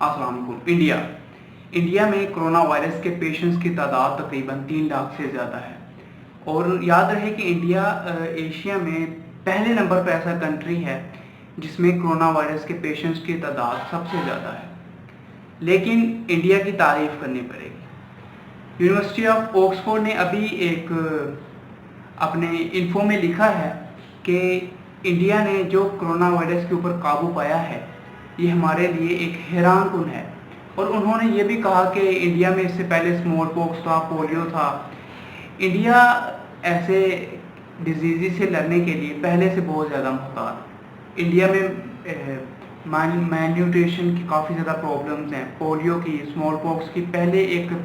अस्सलाम वालेकुम। इंडिया में कोरोना वायरस के पेशेंट्स की तादाद तकरीबन 3 लाख से ज़्यादा है। और याद रहे कि इंडिया एशिया में पहले नंबर पर ऐसा कंट्री है जिसमें कोरोना वायरस के पेशेंट्स की तादाद सबसे ज़्यादा है। लेकिन इंडिया की तारीफ़ करनी पड़ेगी। यूनिवर्सिटी ऑफ ऑक्सफोर्ड ने अभी एक अपने इन्फो में लिखा है कि इंडिया ने जो कोरोना वायरस के ऊपर काबू पाया है ये हमारे लिए एक हैरान कुन है। और उन्होंने ये भी कहा कि इंडिया में इससे पहले स्मॉल पॉक्स था, पोलियो था। इंडिया ऐसे डिजीज़ से लड़ने के लिए पहले से बहुत ज़्यादा मुहतात। इंडिया में मैल न्यूट्रिशन की काफ़ी ज़्यादा प्रॉब्लम्स हैं, पोलियो की, स्मॉल पॉक्स की। पहले एक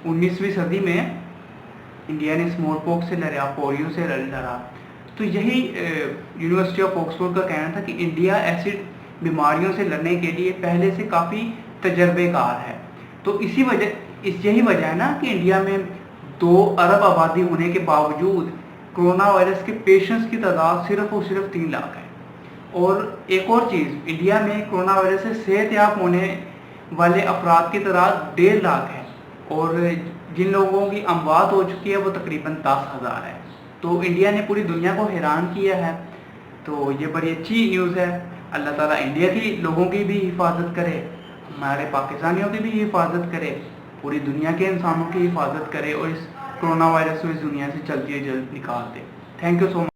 19वीं सदी में इंडिया ने स्मॉल पॉक्स से लड़ा, पोलियो से लड़ा। तो यही यूनिवर्सिटी ऑफ ऑक्सफोर्ड का कहना था कि इंडिया ऐसी बीमारियों से लड़ने के लिए पहले से काफ़ी तजर्बेकार है। तो यही वजह है ना कि इंडिया में 2 अरब आबादी होने के बावजूद कोरोना वायरस के पेशेंट्स की तादाद सिर्फ और सिर्फ 3 लाख है। और एक और चीज़, इंडिया में कोरोना वायरस से सेहतयाब होने वाले अफराद की तादाद 1.5 लाख है और जिन लोगों की अमवात हो चुकी है वो तकरीबन 10,000 है। तो इंडिया ने पूरी दुनिया को हैरान किया है। तो ये बड़ी अच्छी न्यूज़ है। अल्लाह ताला इंडिया की लोगों की भी हिफाजत करे, हमारे पाकिस्तानियों की भी हिफाजत करे, पूरी दुनिया के इंसानों की हिफाजत करे और इस कोरोना वायरस को इस दुनिया से जल्द से जल्द निकाल दे। Thank you so much.